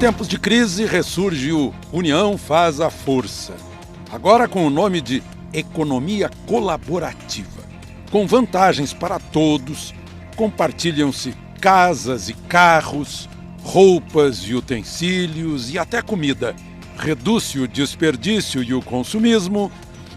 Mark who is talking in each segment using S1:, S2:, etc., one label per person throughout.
S1: tempos de crise ressurge o União faz a força. Agora com o nome de economia colaborativa. Com vantagens para todos, compartilham-se casas e carros, roupas e utensílios e até comida. Reduz-se o desperdício e o consumismo,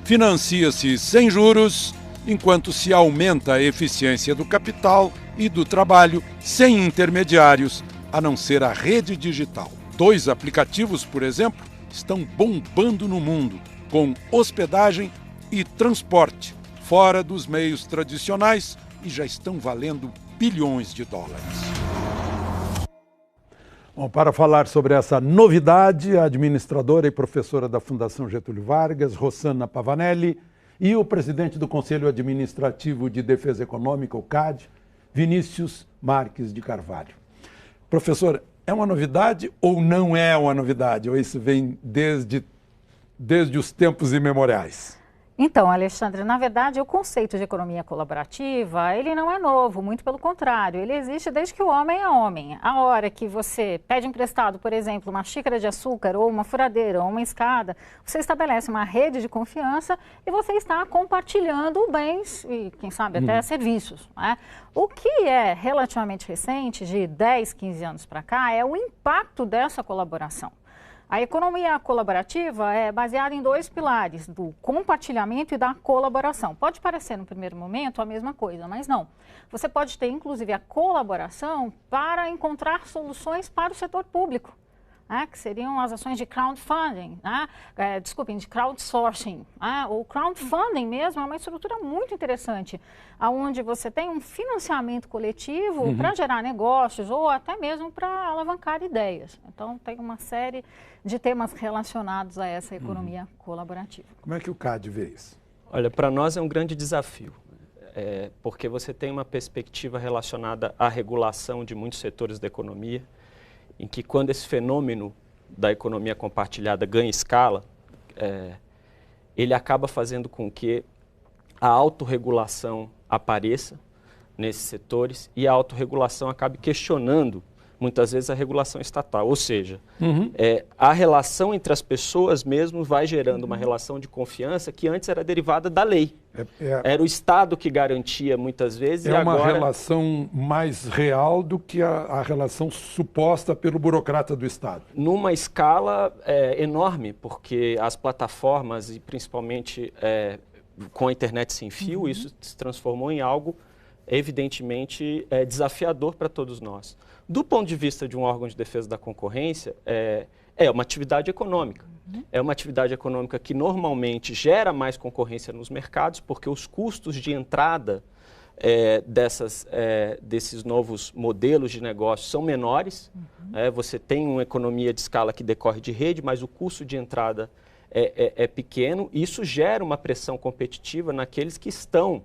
S1: financia-se sem juros, enquanto se aumenta a eficiência do capital e do trabalho sem intermediários, a não ser a rede digital. 2 aplicativos, por exemplo, estão bombando no mundo, com hospedagem e transporte, fora dos meios tradicionais, e já estão valendo bilhões de dólares. Bom, para falar sobre essa novidade, a administradora e professora da Fundação Getúlio Vargas, Rossana Pavanelli, e o presidente do Conselho Administrativo de Defesa Econômica, o CAD, Vinícius Marques de Carvalho. Professor, é uma novidade ou não é uma novidade? Ou isso vem desde os tempos imemoriais?
S2: Então, Alexandre, na verdade, o conceito de economia colaborativa, ele não é novo, muito pelo contrário, ele existe desde que o homem é homem. A hora que você pede emprestado, por exemplo, uma xícara de açúcar ou uma furadeira ou uma escada, você estabelece uma rede de confiança e você está compartilhando bens e, quem sabe, até serviços, né? O que é relativamente recente, de 10, 15 anos para cá, é o impacto dessa colaboração. A economia colaborativa é baseada em 2 pilares, do compartilhamento e da colaboração. Pode parecer, no primeiro momento, a mesma coisa, mas não. Você pode ter, inclusive, a colaboração para encontrar soluções para o setor público, né, que seriam as ações de crowdfunding, né, de crowdsourcing. Né, o crowdfunding mesmo é uma estrutura muito interessante, onde você tem um financiamento coletivo para gerar negócios ou até mesmo para alavancar ideias. Então, tem uma série de temas relacionados a essa economia colaborativa.
S1: Como é que o CAD vê isso?
S3: Olha, para nós é um grande desafio, porque você tem uma perspectiva relacionada à regulação de muitos setores da economia, em que quando esse fenômeno da economia compartilhada ganha escala, ele acaba fazendo com que a autorregulação apareça nesses setores e a autorregulação acabe questionando, muitas vezes, a regulação estatal. Ou seja, a relação entre as pessoas mesmo vai gerando uma relação de confiança que antes era derivada da lei. Era o Estado que garantia muitas vezes.
S1: É uma relação mais real do que a relação suposta pelo burocrata do Estado.
S3: Numa escala enorme, porque as plataformas e principalmente com a internet sem fio, isso se transformou em algo evidentemente desafiador para todos nós. Do ponto de vista de um órgão de defesa da concorrência, é uma atividade econômica. É uma atividade econômica que normalmente gera mais concorrência nos mercados, porque os custos de entrada desses novos modelos de negócio são menores. Você tem uma economia de escala que decorre de rede, mas o custo de entrada é pequeno. Isso gera uma pressão competitiva naqueles que estão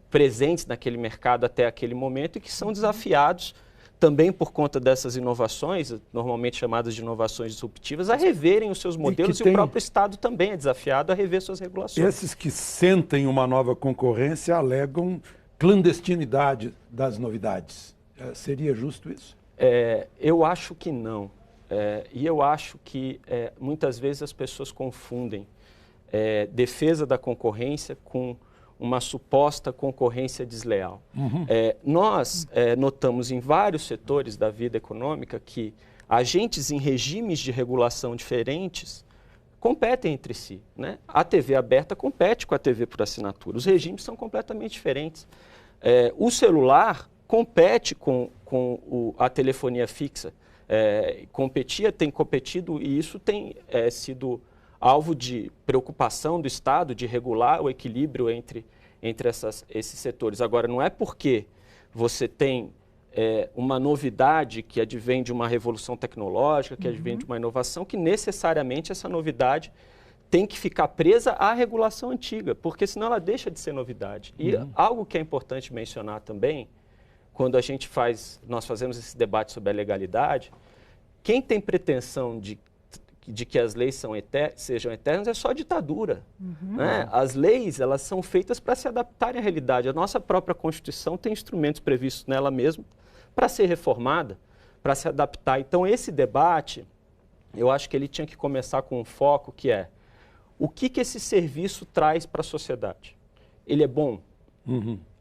S3: presentes naquele mercado até aquele momento e que são desafiados também por conta dessas inovações, normalmente chamadas de inovações disruptivas, a reverem os seus modelos e o próprio Estado também é desafiado a rever suas regulações.
S1: Esses que sentem uma nova concorrência alegam clandestinidade das novidades. Seria justo isso?
S3: Eu acho que não. E eu acho que muitas vezes as pessoas confundem defesa da concorrência com uma suposta concorrência desleal. Nós notamos em vários setores da vida econômica que agentes em regimes de regulação diferentes competem entre si, né? A TV aberta compete com a TV por assinatura. Os regimes são completamente diferentes. O celular compete com a telefonia fixa. Tem competido e isso tem sido alvo de preocupação do Estado de regular o equilíbrio entre esses setores. Agora, não é porque você tem uma novidade que advém de uma revolução tecnológica, que advém de uma inovação, que necessariamente essa novidade tem que ficar presa à regulação antiga, porque senão ela deixa de ser novidade. E algo que é importante mencionar também, quando nós fazemos esse debate sobre a legalidade, quem tem pretensão de que as leis sejam eternas é só ditadura. Né? As leis, elas são feitas para se adaptarem à realidade. A nossa própria Constituição tem instrumentos previstos nela mesma para ser reformada, para se adaptar. Então, esse debate, eu acho que ele tinha que começar com um foco que é o que esse serviço traz para a sociedade? Ele é bom?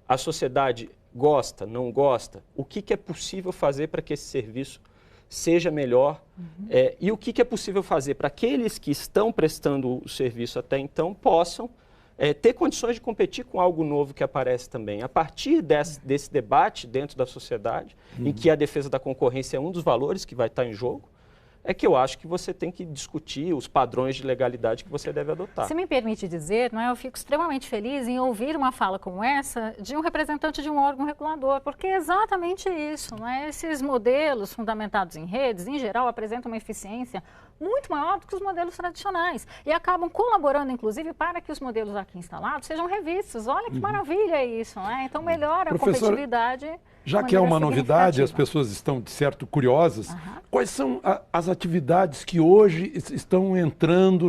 S3: A sociedade gosta, não gosta? O que é possível fazer para que esse serviço seja melhor? E o que é possível fazer para aqueles que estão prestando o serviço até então possam ter condições de competir com algo novo que aparece também. A partir desse debate dentro da sociedade, em que a defesa da concorrência é um dos valores que vai estar em jogo, é que eu acho que você tem que discutir os padrões de legalidade que você deve adotar.
S2: Se me permite dizer, não é, eu fico extremamente feliz em ouvir uma fala como essa de um representante de um órgão regulador, porque é exatamente isso. Não é? Esses modelos fundamentados em redes, em geral, apresentam uma eficiência muito maior do que os modelos tradicionais e acabam colaborando, inclusive, para que os modelos aqui instalados sejam revistos. Olha que maravilha isso, não é? Então melhora a competitividade.
S1: Já que é uma novidade, as pessoas estão, de certo, curiosas. Quais são as atividades que hoje estão entrando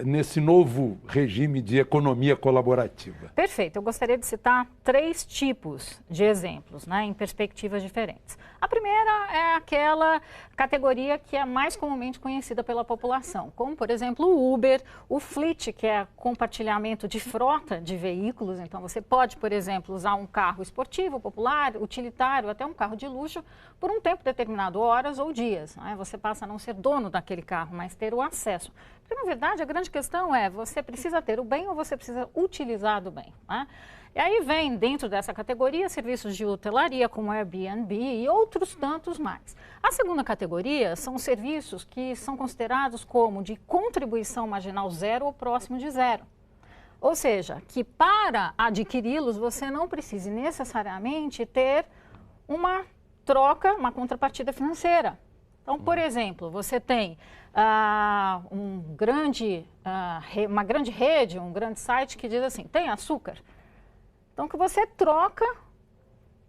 S1: nesse novo regime de economia colaborativa?
S2: Perfeito. Eu gostaria de citar 3 tipos de exemplos, né, em perspectivas diferentes. A primeira é aquela categoria que é mais comumente conhecida pela população, como, por exemplo, o Uber, o Fleet, que é compartilhamento de frota de veículos. Então, você pode, por exemplo, usar um carro esportivo, popular, utilitário, até um carro de luxo, por um tempo determinado, horas ou dias. Né? Você passa a não ser dono daquele carro, mas ter o acesso. Porque, na verdade, a grande questão é, você precisa ter o bem ou você precisa utilizar do bem, né? E aí vem, dentro dessa categoria, serviços de hotelaria, como Airbnb e outros tantos mais. A segunda categoria são serviços que são considerados como de contribuição marginal zero ou próximo de zero. Ou seja, que para adquiri-los, você não precise necessariamente ter uma troca, uma contrapartida financeira. Então, por exemplo, você tem uma grande rede, um grande site que diz assim, tem açúcar? Então, que você troca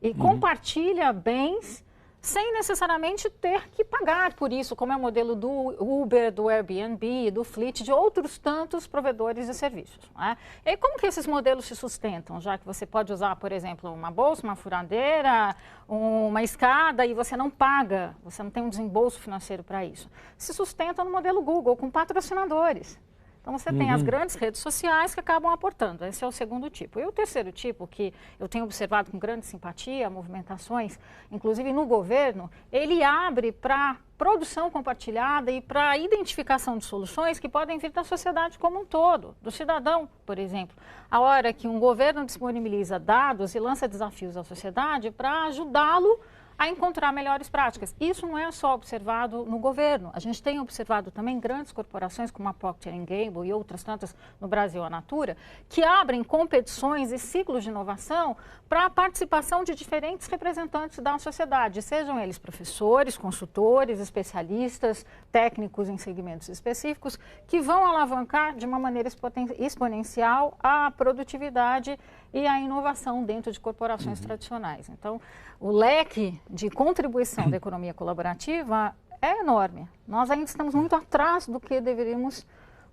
S2: e compartilha bens sem necessariamente ter que pagar por isso, como é o modelo do Uber, do Airbnb, do Fleet, de outros tantos provedores de serviços. Né? E aí, como que esses modelos se sustentam? Já que você pode usar, por exemplo, uma bolsa, uma furadeira, uma escada e você não paga, você não tem um desembolso financeiro para isso. Se sustenta no modelo Google, com patrocinadores. Então, você tem as grandes redes sociais que acabam aportando. Esse é o segundo tipo. E o terceiro tipo, que eu tenho observado com grande simpatia, movimentações, inclusive no governo, ele abre para produção compartilhada e para identificação de soluções que podem vir da sociedade como um todo, do cidadão, por exemplo. A hora que um governo disponibiliza dados e lança desafios à sociedade para ajudá-lo a encontrar melhores práticas. Isso não é só observado no governo. A gente tem observado também grandes corporações como a Procter & Gamble e outras tantas no Brasil, a Natura, que abrem competições e ciclos de inovação para a participação de diferentes representantes da sociedade, sejam eles professores, consultores, especialistas, técnicos em segmentos específicos, que vão alavancar de uma maneira exponencial a produtividade e a inovação dentro de corporações tradicionais. Então, o leque de contribuição da economia colaborativa é enorme. Nós ainda estamos muito atrás do que deveríamos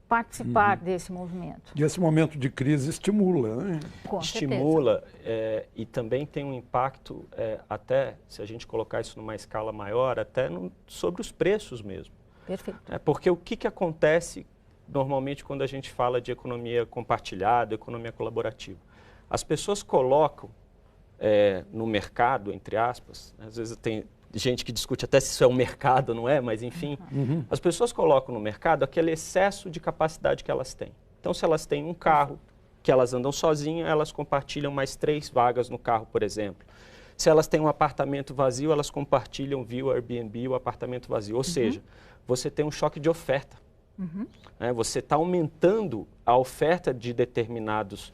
S2: participar desse movimento.
S1: E esse momento de crise estimula, né?
S2: Com
S3: estimula e também tem um impacto, até se a gente colocar isso numa escala maior, até sobre os preços mesmo.
S2: Perfeito.
S3: Porque o que acontece normalmente quando a gente fala de economia compartilhada, economia colaborativa? As pessoas colocam no mercado, entre aspas, às vezes tem gente que discute até se isso é um mercado, não é? Mas, enfim, as pessoas colocam no mercado aquele excesso de capacidade que elas têm. Então, se elas têm um carro que elas andam sozinhas, elas compartilham mais 3 vagas no carro, por exemplo. Se elas têm um apartamento vazio, elas compartilham via o Airbnb o apartamento vazio. Ou seja, você tem um choque de oferta. Você está aumentando a oferta de determinadas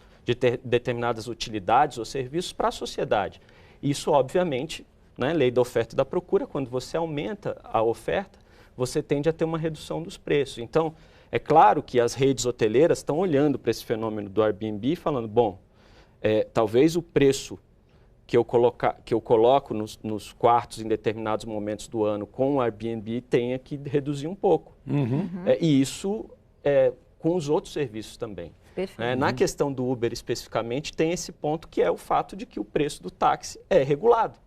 S3: utilidades ou serviços para a sociedade. Isso, obviamente, lei da oferta e da procura, quando você aumenta a oferta, você tende a ter uma redução dos preços. Então, é claro que as redes hoteleiras estão olhando para esse fenômeno do Airbnb e falando, bom, talvez o preço que eu coloco nos quartos em determinados momentos do ano com o Airbnb tenha que reduzir um pouco. E isso com os outros serviços também. Na questão do Uber especificamente, tem esse ponto que é o fato de que o preço do táxi é regulado.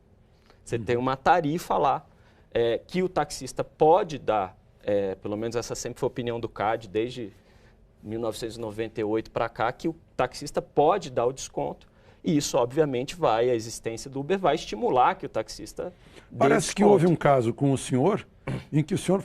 S3: Você tem uma tarifa lá que o taxista pode dar, pelo menos essa sempre foi a opinião do CAD, desde 1998 para cá, que o taxista pode dar o desconto. E isso, obviamente, a existência do Uber vai estimular que o taxista dê
S1: Parece que houve um caso com o senhor, em que o senhor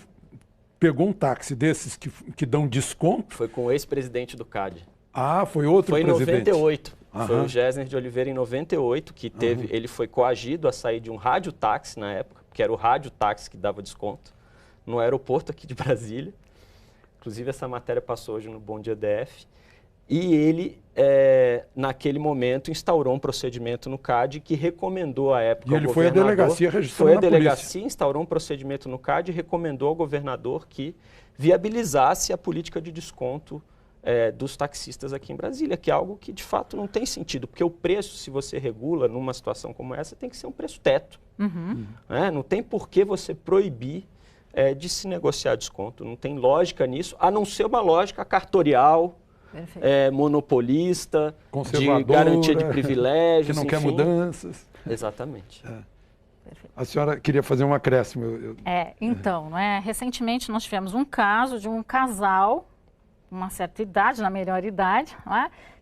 S1: pegou um táxi desses que dão desconto.
S3: Foi com o ex-presidente do CAD.
S1: Ah, foi outro presidente.
S3: Foi em 98.
S1: Aham.
S3: Foi o Gessner de Oliveira em 98, que ele foi coagido a sair de um radiotáxi na época, porque era o radiotáxi que dava desconto, no aeroporto aqui de Brasília. Inclusive, essa matéria passou hoje no Bom Dia DF. E ele, naquele momento, instaurou um procedimento no CAD que recomendou à época
S1: E ele foi à delegacia registrando
S3: Foi à
S1: na
S3: delegacia,
S1: polícia.
S3: instaurou um procedimento no CAD e recomendou ao governador que viabilizasse a política de desconto dos taxistas aqui em Brasília, que é algo que, de fato, não tem sentido. Porque o preço, se você regula numa situação como essa, tem que ser um preço teto. Não tem por que você proibir de se negociar desconto. Não tem lógica nisso, a não ser uma lógica cartorial, monopolista, de garantia de privilégios,
S1: que não quer mudanças.
S3: Exatamente.
S1: A senhora queria fazer um acréscimo.
S2: Então, recentemente nós tivemos um caso de um casal, uma certa idade, na melhor idade,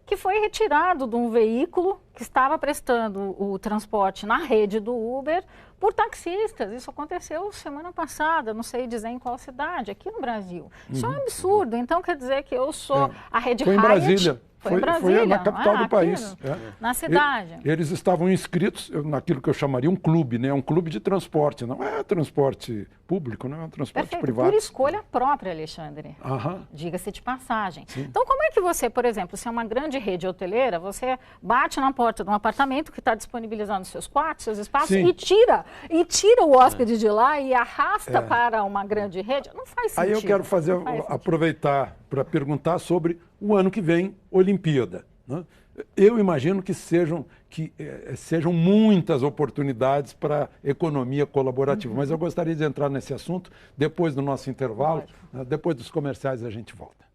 S2: que foi retirado de um veículo que estava prestando o transporte na rede do Uber por taxistas. Isso aconteceu semana passada, não sei dizer em qual cidade, aqui no Brasil. Isso é um absurdo. Então, quer dizer que eu sou a rede
S1: Foi em
S2: Hyatt.
S1: Brasília.
S2: Foi em Brasília,
S1: foi na capital do país.
S2: Na cidade.
S1: Eles estavam inscritos naquilo que eu chamaria um clube, né? Um clube de transporte. Não é transporte público, não é um transporte privado.
S2: Por escolha própria, Alexandre. Diga-se de passagem. Sim. Então, como é que você, por exemplo, se é uma grande rede hoteleira, você bate na porta de um apartamento que está disponibilizando seus quartos, seus espaços, e tira o hóspede de lá e arrasta para uma grande rede? Não faz sentido.
S1: Aí eu quero aproveitar para perguntar sobre o ano que vem, Olimpíada. Né? Eu imagino que sejam muitas oportunidades para a economia colaborativa, mas eu gostaria de entrar nesse assunto depois do nosso intervalo, né? Depois dos comerciais a gente volta.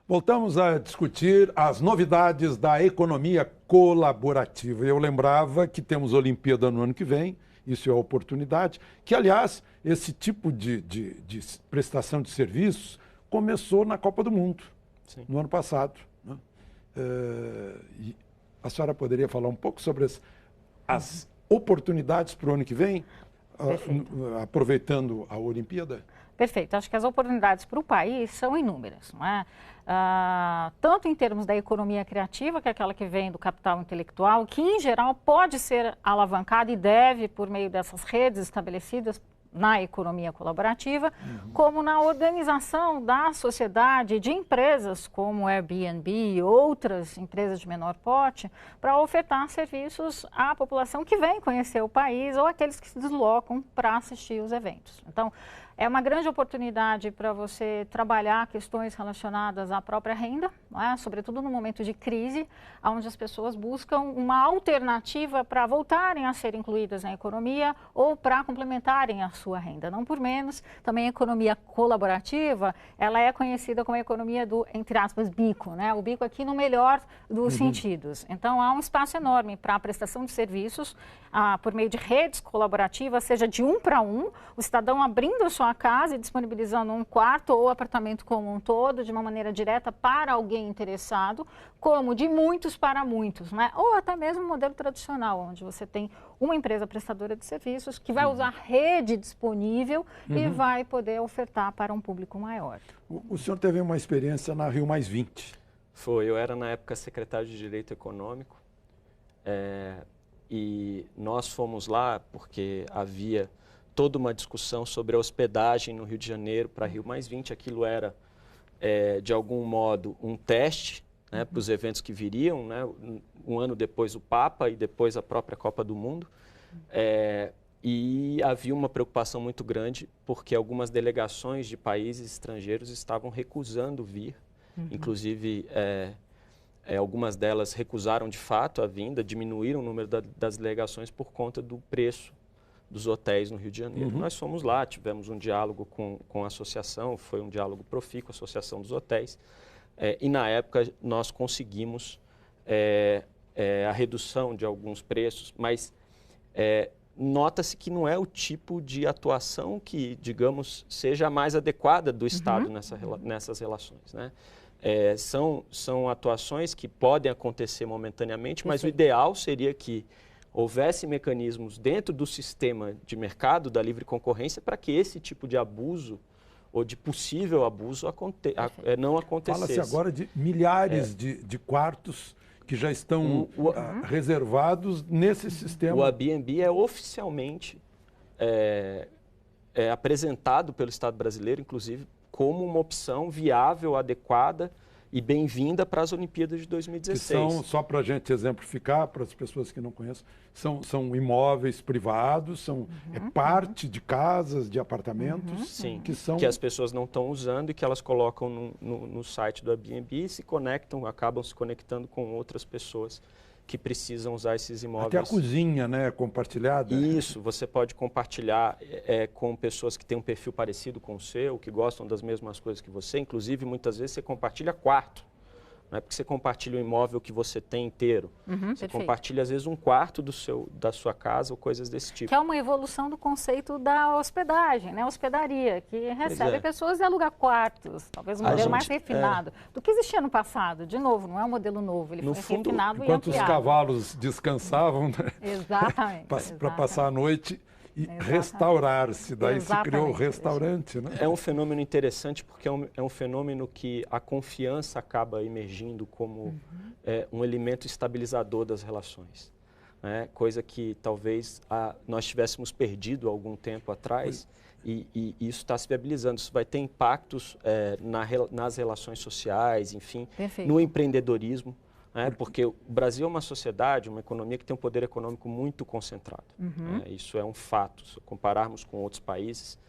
S1: Voltamos a discutir as novidades da economia colaborativa. Eu lembrava que temos Olimpíada no ano que vem, isso é a oportunidade, que, aliás, esse tipo de prestação de serviços começou na Copa do Mundo, no ano passado. Né? E a senhora poderia falar um pouco sobre as oportunidades para o ano que vem, aproveitando a Olimpíada?
S2: Perfeito. Acho que as oportunidades para o país são inúmeras, não é? Tanto em termos da economia criativa, que é aquela que vem do capital intelectual, que em geral pode ser alavancada e deve por meio dessas redes estabelecidas na economia colaborativa, como na organização da sociedade de empresas como Airbnb e outras empresas de menor porte, para ofertar serviços à população que vem conhecer o país ou aqueles que se deslocam para assistir os eventos. Então, é uma grande oportunidade para você trabalhar questões relacionadas à própria renda, sobretudo no momento de crise, onde as pessoas buscam uma alternativa para voltarem a ser incluídas na economia ou para complementarem a sua renda. Não por menos, também a economia colaborativa, ela é conhecida como a economia do, entre aspas, bico, né? O bico aqui no melhor dos sentidos. Então, há um espaço enorme para a prestação de serviços por meio de redes colaborativas, seja de um para um, o cidadão abrindo a sua casa e disponibilizando um quarto ou apartamento como um todo, de uma maneira direta para alguém interessado, como de muitos para muitos, né? Ou até mesmo um modelo tradicional, onde você tem uma empresa prestadora de serviços que vai usar rede disponível e vai poder ofertar para um público maior.
S1: O senhor teve uma experiência na Rio Mais 20.
S3: Foi, eu era na época secretário de Direito Econômico e nós fomos lá porque havia toda uma discussão sobre a hospedagem no Rio de Janeiro para Rio Mais 20. Aquilo era, de algum modo, um teste, né, para os eventos que viriam, né, um ano depois o Papa e depois a própria Copa do Mundo. E havia uma preocupação muito grande porque algumas delegações de países estrangeiros estavam recusando vir. Inclusive, algumas delas recusaram de fato a vinda, diminuíram o número das delegações por conta do preço dos hotéis no Rio de Janeiro. Nós fomos lá, tivemos um diálogo com a associação, foi um diálogo profícuo, a Associação dos Hotéis, e na época nós conseguimos a redução de alguns preços, mas nota-se que não é o tipo de atuação que, digamos, seja a mais adequada do Estado nessas relações, né? São atuações que podem acontecer momentaneamente, mas o ideal seria que houvesse mecanismos dentro do sistema de mercado da livre concorrência para que esse tipo de abuso ou de possível abuso não acontecesse.
S1: Fala-se agora de milhares de quartos que já estão reservados nesse sistema.
S3: O Airbnb é oficialmente apresentado pelo Estado brasileiro, inclusive, como uma opção viável, adequada e bem-vinda para as Olimpíadas de 2016.
S1: Que são, só para a gente exemplificar, para as pessoas que não conhecem, são imóveis privados, é parte de casas, de apartamentos.
S3: Sim, que as pessoas não estão usando e que elas colocam no site do Airbnb e acabam se conectando com outras pessoas que precisam usar esses imóveis.
S1: Até a cozinha, né, compartilhada.
S3: Isso, você pode compartilhar com pessoas que têm um perfil parecido com o seu, que gostam das mesmas coisas que você. Inclusive, muitas vezes você compartilha quarto. Não é porque você compartilha o imóvel que você tem inteiro. Você compartilha, às vezes, um quarto da sua casa ou coisas desse tipo.
S2: Que é uma evolução do conceito da hospedagem, né? Hospedaria, que recebe pessoas e aluga quartos. Talvez um modelo mais refinado do que existia no passado. De novo, não é um modelo novo, ele foi refinado e ampliado.
S1: Enquanto os cavalos descansavam, né?
S2: Exatamente.
S1: Para passar a noite e restaurar-se. Daí se criou o restaurante, né?
S3: É um fenômeno interessante porque é um fenômeno que a confiança acaba emergindo como um elemento estabilizador das relações. Né? Coisa que talvez nós tivéssemos perdido há algum tempo atrás e isso está se viabilizando. Isso vai ter impactos nas relações sociais, enfim, no empreendedorismo. Porque o Brasil é uma sociedade, uma economia que tem um poder econômico muito concentrado. Isso é um fato. Se compararmos com outros países,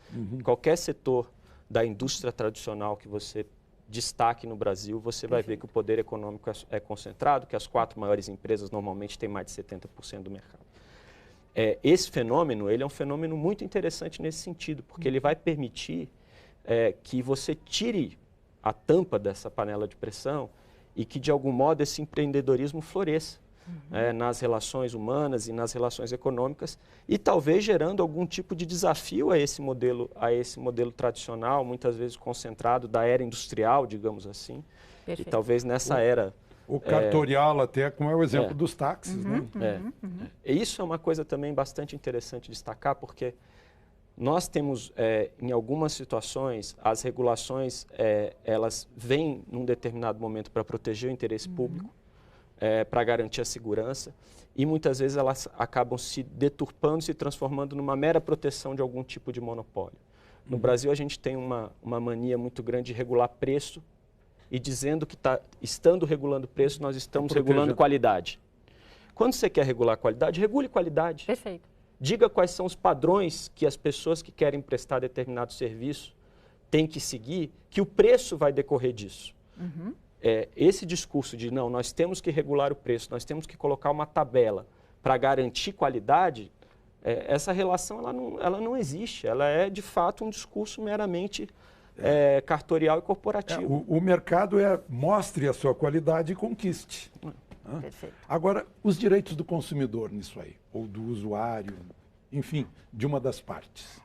S3: qualquer setor da indústria tradicional que você destaque no Brasil, você vai ver que o poder econômico é concentrado, que as 4 maiores empresas normalmente têm mais de 70% do mercado. Esse fenômeno, ele é um fenômeno muito interessante nesse sentido, porque ele vai permitir que você tire a tampa dessa panela de pressão e que, de algum modo, esse empreendedorismo floresça nas relações humanas e nas relações econômicas e talvez gerando algum tipo de desafio a esse modelo tradicional, muitas vezes concentrado da era industrial, digamos assim. Perfeito. E talvez nessa era...
S1: O cartorial até, como é o exemplo dos táxis, né?
S3: E isso é uma coisa também bastante interessante destacar, porque nós temos, em algumas situações, as regulações, elas vêm num determinado momento para proteger o interesse público, para garantir a segurança, e muitas vezes elas acabam se deturpando, se transformando numa mera proteção de algum tipo de monopólio. No Brasil, a gente tem uma mania muito grande de regular preço e dizendo que estando regulando preço, nós estamos regulando qualidade. Quando você quer regular qualidade, regule qualidade.
S2: Perfeito.
S3: Diga quais são os padrões que as pessoas que querem prestar determinado serviço têm que seguir, que o preço vai decorrer disso. Esse discurso de, não, nós temos que regular o preço, nós temos que colocar uma tabela para garantir qualidade, essa relação ela não existe. Ela é, de fato, um discurso meramente cartorial e corporativo.
S1: O mercado mostre a sua qualidade e conquiste.
S2: Perfeito.
S1: Agora, os direitos do consumidor nisso aí, ou do usuário, enfim, de uma das partes.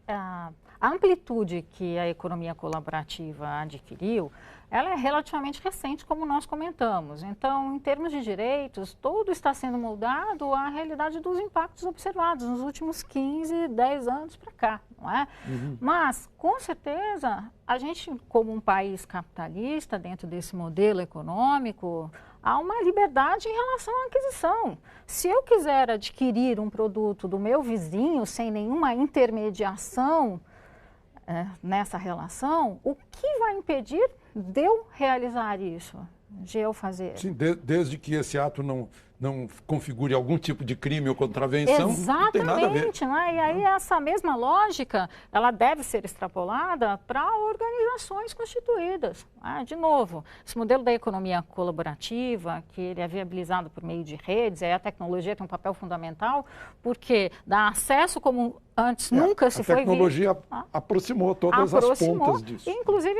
S2: A amplitude que a economia colaborativa adquiriu, ela é relativamente recente, como nós comentamos. Então, em termos de direitos, tudo está sendo moldado à realidade dos impactos observados nos últimos 15, 10 anos para cá, não é? Mas, com certeza, a gente, como um país capitalista, dentro desse modelo econômico, há uma liberdade em relação à aquisição. Se eu quiser adquirir um produto do meu vizinho sem nenhuma intermediação nessa relação, o que vai impedir de eu realizar isso? De eu fazer?
S1: Sim, desde que esse ato não configure algum tipo de crime ou contravenção, não tem nada a ver.
S2: Exatamente, né? E aí essa mesma lógica, ela deve ser extrapolada para organizações constituídas. De novo, esse modelo da economia colaborativa, que ele é viabilizado por meio de redes, aí a tecnologia tem um papel fundamental, porque dá acesso como antes nunca se foi visto.
S1: A tecnologia aproximou todas as pontas disso.
S2: Inclusive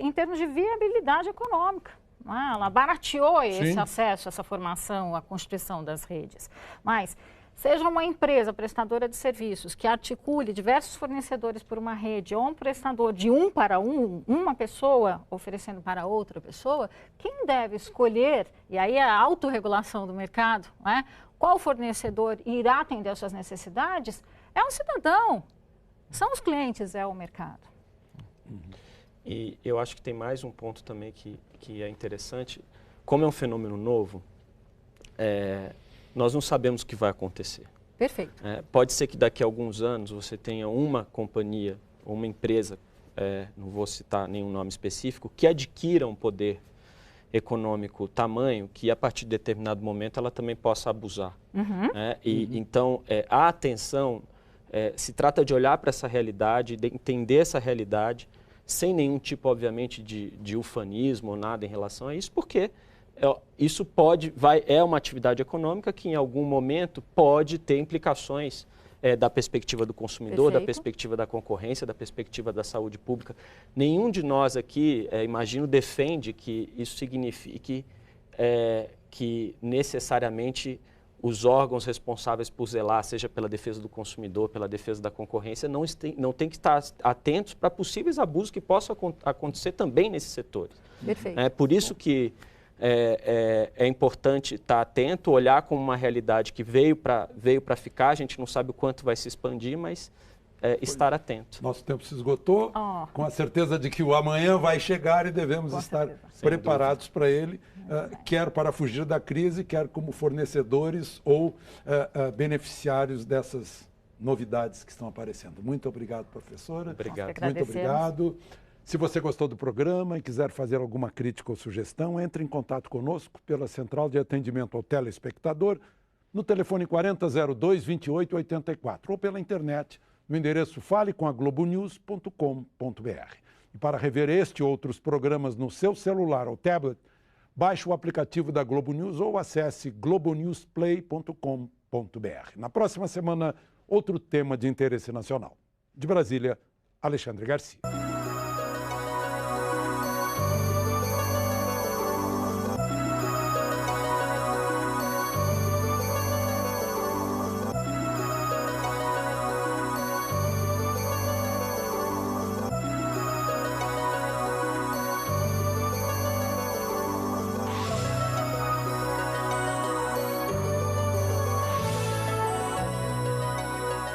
S2: em termos de viabilidade econômica. não é? Ela barateou esse
S1: Sim.
S2: acesso, essa formação, a constituição das redes. Mas seja uma empresa prestadora de serviços que articule diversos fornecedores por uma rede ou um prestador de um para um, uma pessoa oferecendo para outra pessoa, quem deve escolher, e aí a autorregulação do mercado, né, qual fornecedor irá atender às suas necessidades, é o cidadão, são os clientes, é o mercado.
S3: E eu acho que tem mais um ponto também que é interessante. Como é um fenômeno novo, nós não sabemos o que vai acontecer.
S2: Perfeito.
S3: Pode ser que daqui a alguns anos você tenha uma companhia ou uma empresa, não vou citar nenhum nome específico, que adquira um poder econômico tamanho que a partir de determinado momento ela também possa abusar. Então, a atenção se trata de olhar para essa realidade, de entender essa realidade, sem nenhum tipo, obviamente, de ufanismo ou nada em relação a isso, porque isso é uma atividade econômica que em algum momento pode ter implicações da perspectiva do consumidor,
S2: Perfeito.
S3: da perspectiva da concorrência, da perspectiva da saúde pública. Nenhum de nós aqui, imagino, defende que isso signifique que necessariamente os órgãos responsáveis por zelar, seja pela defesa do consumidor, pela defesa da concorrência, não tem que estar atentos para possíveis abusos que possam acontecer também nesses setores.
S2: Perfeito.
S3: É por isso que é importante estar atento, olhar como uma realidade que veio para ficar, a gente não sabe o quanto vai se expandir, mas estar atento.
S1: Nosso tempo se esgotou, com a certeza de que o amanhã vai chegar e devemos estar preparados para ele, quer para fugir da crise, quer como fornecedores ou beneficiários dessas novidades que estão aparecendo. Muito obrigado, professora.
S3: Obrigado.
S1: Muito obrigado. Se você gostou do programa e quiser fazer alguma crítica ou sugestão, entre em contato conosco pela Central de Atendimento ao Telespectador, no telefone 4002-2884 ou pela internet, no endereço falecomaglobonews.com.br. E para rever este e outros programas no seu celular ou tablet, baixe o aplicativo da Globo News ou acesse globonewsplay.com.br. Na próxima semana, outro tema de interesse nacional. De Brasília, Alexandre Garcia.